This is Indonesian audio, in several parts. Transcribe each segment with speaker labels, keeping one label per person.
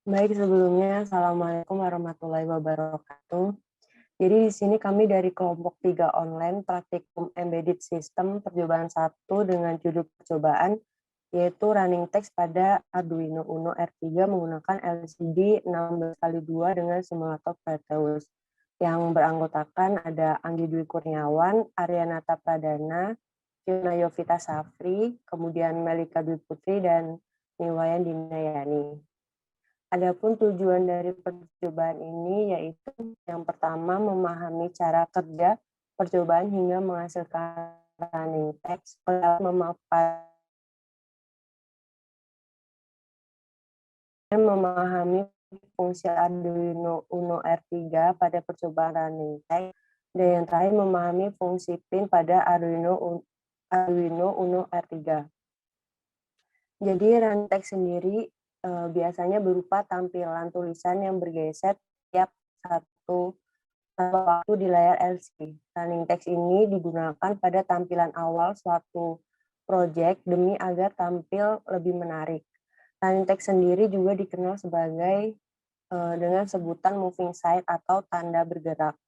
Speaker 1: Baik, sebelumnya Assalamualaikum warahmatullahi wabarakatuh. Jadi di sini kami dari kelompok 3 online praktikum Embedded System percobaan 1 dengan judul percobaan yaitu running text pada Arduino Uno R3 menggunakan LCD 16x2 dengan simulator Proteus. Yang beranggotakan ada Anggi Dwi Kurniawan, Aryanata Pradana, Yuna Yovita Safri, kemudian Melika Dwi Putri, dan Niwayan Dinayani. Adapun tujuan dari percobaan ini yaitu yang pertama memahami cara kerja percobaan hingga menghasilkan running text, memaparkan dan memahami fungsi Arduino Uno R3 pada percobaan running text, dan yang terakhir memahami fungsi pin pada Arduino Uno R3. Jadi running text sendiri biasanya berupa tampilan tulisan yang bergeser tiap satu waktu di layar LCD. Running text ini digunakan pada tampilan awal suatu proyek demi agar tampil lebih menarik. Running text sendiri juga dikenal sebagai dengan sebutan moving side atau tanda bergerak.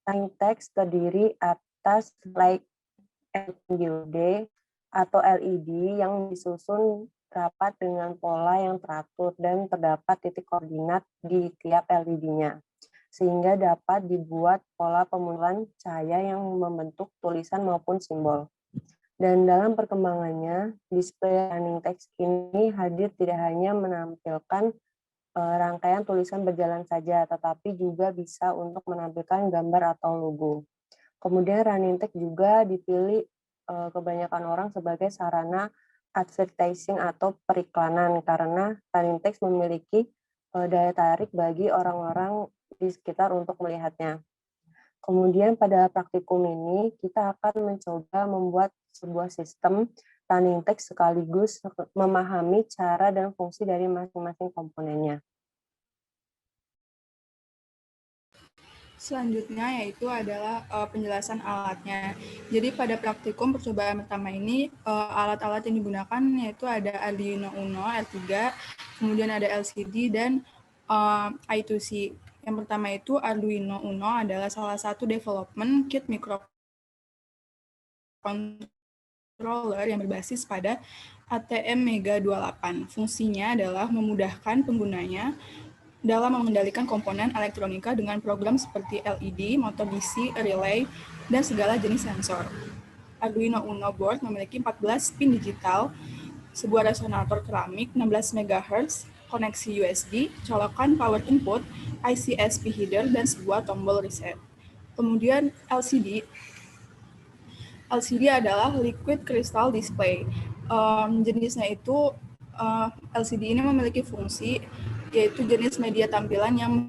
Speaker 1: Running text terdiri atas like LCD atau LED yang disusun rapat dengan pola yang teratur dan terdapat titik koordinat di tiap LED-nya, sehingga dapat dibuat pola pemunculan cahaya yang membentuk tulisan maupun simbol. Dan dalam perkembangannya, display running text ini hadir tidak hanya menampilkan rangkaian tulisan berjalan saja, tetapi juga bisa untuk menampilkan gambar atau logo. Kemudian running text juga dipilih kebanyakan orang sebagai sarana advertising atau periklanan karena running text memiliki daya tarik bagi orang-orang di sekitar untuk melihatnya. Kemudian pada praktikum ini kita akan mencoba membuat sebuah sistem running text sekaligus memahami cara dan fungsi dari masing-masing komponennya.
Speaker 2: Selanjutnya yaitu adalah penjelasan alatnya. Jadi pada praktikum percobaan pertama ini alat-alat yang digunakan yaitu ada Arduino Uno R3, kemudian ada LCD dan I2C. Yang pertama itu Arduino Uno adalah salah satu development kit microcontroller yang berbasis pada ATM Mega 28. Fungsinya adalah memudahkan penggunanya dalam mengendalikan komponen elektronika dengan program seperti LED, motor DC, relay, dan segala jenis sensor. Arduino Uno board memiliki 14 pin digital, sebuah resonator keramik 16 MHz, koneksi USB, colokan power input, IC/SP header, dan sebuah tombol reset. Kemudian LCD adalah liquid crystal display. Jenisnya itu LCD ini memiliki fungsi yaitu jenis media tampilan yang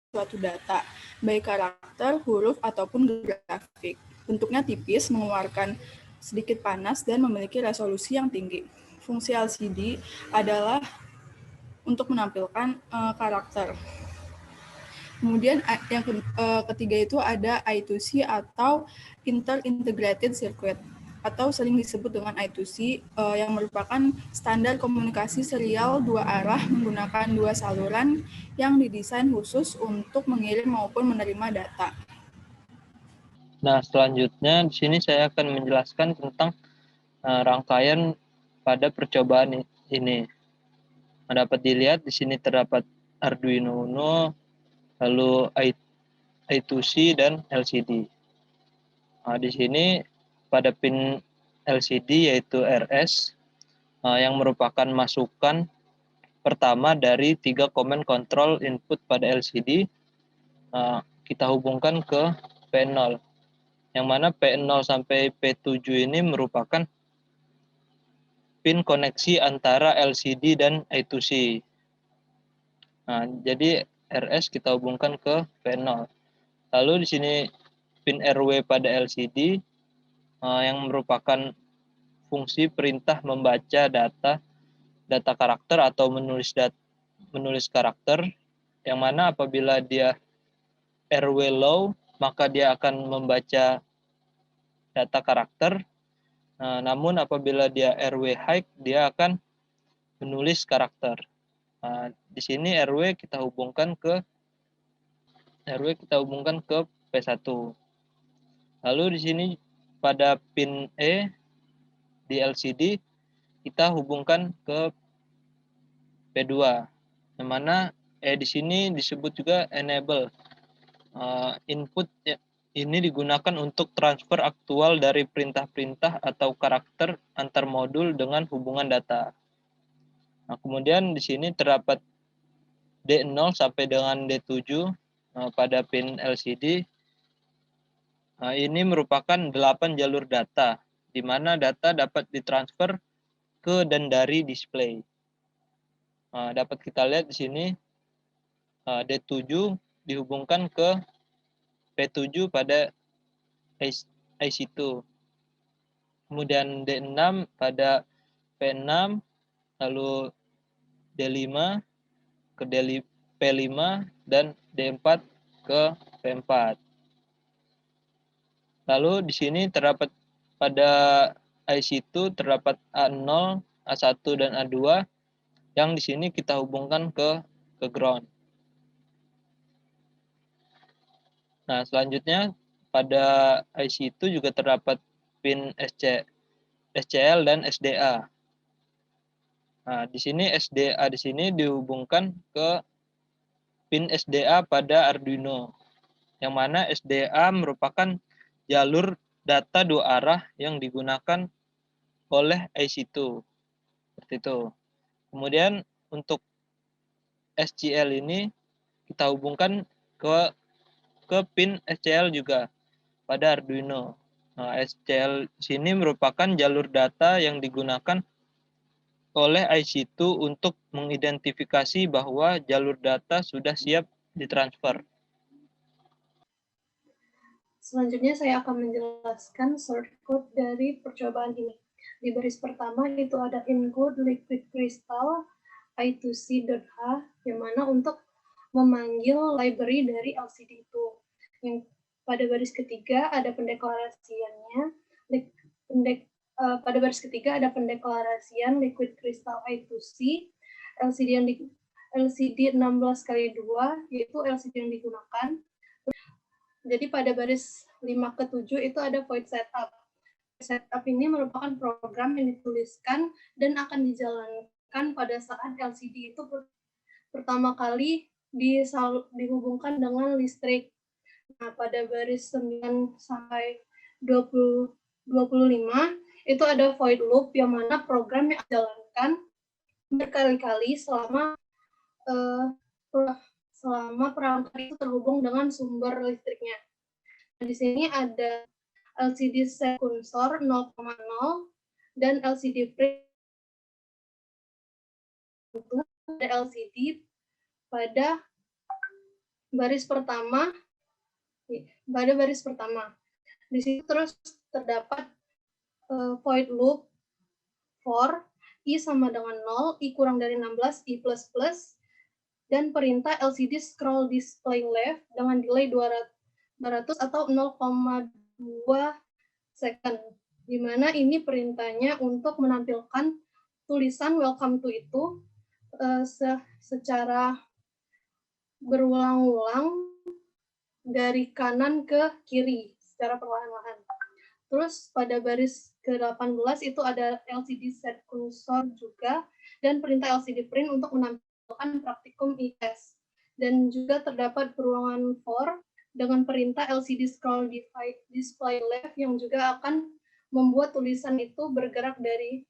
Speaker 2: suatu data, baik karakter, huruf, ataupun grafik. Bentuknya tipis, mengeluarkan sedikit panas, dan memiliki resolusi yang tinggi. Fungsi LCD adalah untuk menampilkan karakter. Kemudian yang ketiga itu ada I2C atau Inter-Integrated Circuit, atau sering disebut dengan I2C, yang merupakan standar komunikasi serial dua arah menggunakan dua saluran yang didesain khusus untuk mengirim maupun menerima data.
Speaker 3: Nah, selanjutnya di sini saya akan menjelaskan tentang rangkaian pada percobaan ini. Dapat dilihat di sini terdapat Arduino Uno, lalu I2C dan LCD. Nah, di sini pada pin LCD yaitu RS yang merupakan masukan pertama dari 3 command control input pada LCD, kita hubungkan ke P0, yang mana P0 sampai P7 ini merupakan pin koneksi antara LCD dan I2C. Nah, jadi RS kita hubungkan ke P0. Lalu di sini pin RW pada LCD yang merupakan fungsi perintah membaca data karakter atau menulis karakter, yang mana apabila dia RW low maka dia akan membaca data karakter. Namun apabila dia RW high dia akan menulis karakter. Nah, di sini RW kita hubungkan ke P1. Lalu di sini pada pin E di LCD kita hubungkan ke P2. Yang mana di sini disebut juga enable. Input ini digunakan untuk transfer aktual dari perintah-perintah atau karakter antar modul dengan hubungan data. Nah, kemudian di sini terdapat D0 sampai dengan D7 pada pin LCD. Ini merupakan 8 jalur data, di mana data dapat ditransfer ke dan dari display. Dapat kita lihat di sini D7 dihubungkan ke P7 pada IC2. Kemudian D6 pada P6, lalu D5 ke P5 dan D4 ke P4. Lalu di sini terdapat pada IC2 terdapat A0, A1 dan A2 yang di sini kita hubungkan ke ground. Nah, selanjutnya pada IC2 juga terdapat pin SCL dan SDA. Nah, di sini SDA di sini dihubungkan ke pin SDA pada Arduino. Yang mana SDA merupakan jalur data 2 arah yang digunakan oleh IC2. Seperti itu. Kemudian untuk SCL ini kita hubungkan ke pin SCL juga pada Arduino. Nah, SCL sini merupakan jalur data yang digunakan oleh IC2 untuk mengidentifikasi bahwa jalur data sudah siap ditransfer.
Speaker 4: Selanjutnya saya akan menjelaskan shortcode dari percobaan ini. Di baris pertama itu ada encode liquid crystal I2C.H, yang mana untuk memanggil library dari LCD itu. Yang pada baris ketiga ada pendeklarasiannya. Pada baris ketiga ada pendeklarasian liquid crystal I2C, LCD 16x2, yaitu LCD yang digunakan. Jadi pada baris 5 ke 7 itu ada void setup. Setup ini merupakan program yang dituliskan dan akan dijalankan pada saat LCD itu pertama kali dihubungkan dengan listrik. Nah, pada baris 9 sampai 25 itu ada void loop yang mana program yang dijalankan berkali-kali selama perangkat itu terhubung dengan sumber listriknya. Nah, di sini ada LCD set kursor 0,0 dan LCD print ada LCD pada baris pertama. Di sini terus terdapat void loop for I sama dengan 0, I kurang dari 16, I plus plus, dan perintah LCD scroll display left dengan delay 200 atau 0,2 second, di mana ini perintahnya untuk menampilkan tulisan welcome to itu secara berulang-ulang dari kanan ke kiri secara perlahan-lahan. Terus pada baris ke-18 itu ada LCD set kursor juga dan perintah LCD print untuk menampilkan praktikum IS. Dan juga terdapat peruangan for dengan perintah LCD scroll display left yang juga akan membuat tulisan itu bergerak dari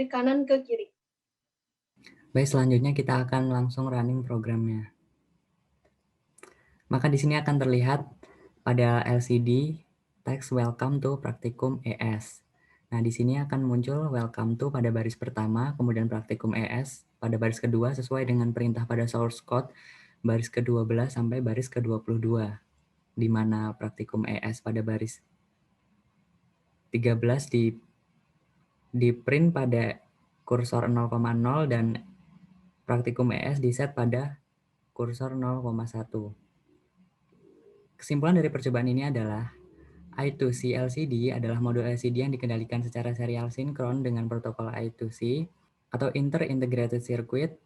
Speaker 4: kanan ke kiri.
Speaker 5: Baik, selanjutnya kita akan langsung running programnya. Maka di sini akan terlihat pada LCD teks welcome to praktikum ES. Nah, di sini akan muncul welcome to pada baris pertama, kemudian praktikum ES pada baris kedua sesuai dengan perintah pada source code baris ke-12 sampai baris ke-22, di mana praktikum ES pada baris 13 di print pada kursor 0,0 dan praktikum ES di set pada kursor 0,1. Kesimpulan dari percobaan ini adalah I2C LCD adalah modul LCD yang dikendalikan secara serial sinkron dengan protokol I2C atau Inter-Integrated Circuit.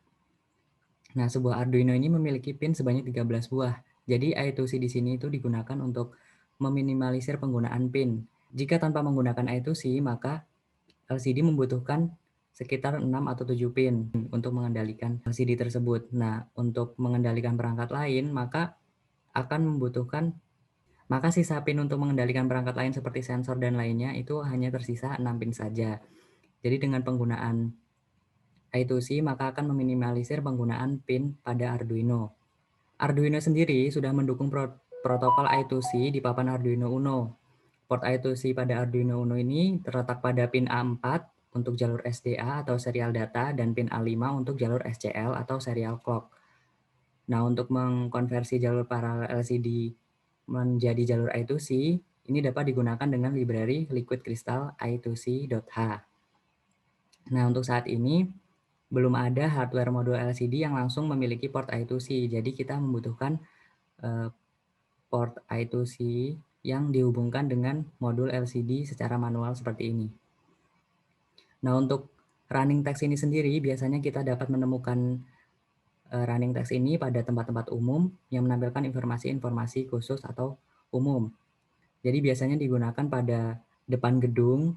Speaker 5: Nah, sebuah Arduino ini memiliki pin sebanyak 13 buah. Jadi I2C di sini itu digunakan untuk meminimalisir penggunaan pin. Jika tanpa menggunakan I2C, maka LCD membutuhkan sekitar 6 atau 7 pin untuk mengendalikan LCD tersebut. Nah, untuk mengendalikan perangkat lain, maka sisa pin untuk mengendalikan perangkat lain seperti sensor dan lainnya itu hanya tersisa 6 pin saja. Jadi dengan penggunaan I2C maka akan meminimalisir penggunaan pin pada Arduino. Arduino sendiri sudah mendukung protokol I2C di papan Arduino Uno. Port I2C pada Arduino Uno ini terletak pada pin A4 untuk jalur SDA atau serial data dan pin A5 untuk jalur SCL atau serial clock. Nah, untuk mengkonversi jalur paralel LCD menjadi jalur I2C, ini dapat digunakan dengan library Liquid Crystal I2C.h. Nah, untuk saat ini belum ada hardware modul LCD yang langsung memiliki port I2C, jadi kita membutuhkan port I2C yang dihubungkan dengan modul LCD secara manual seperti ini. Nah, untuk running text ini sendiri biasanya kita dapat menemukan running text ini pada tempat-tempat umum yang menampilkan informasi-informasi khusus atau umum. Jadi biasanya digunakan pada depan gedung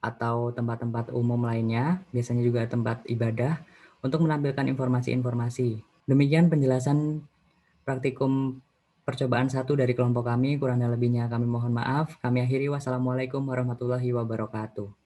Speaker 5: atau tempat-tempat umum lainnya, biasanya juga tempat ibadah, untuk menampilkan informasi-informasi. Demikian penjelasan praktikum percobaan 1 dari kelompok kami, kurang dan lebihnya kami mohon maaf. Kami akhiri, wassalamualaikum warahmatullahi wabarakatuh.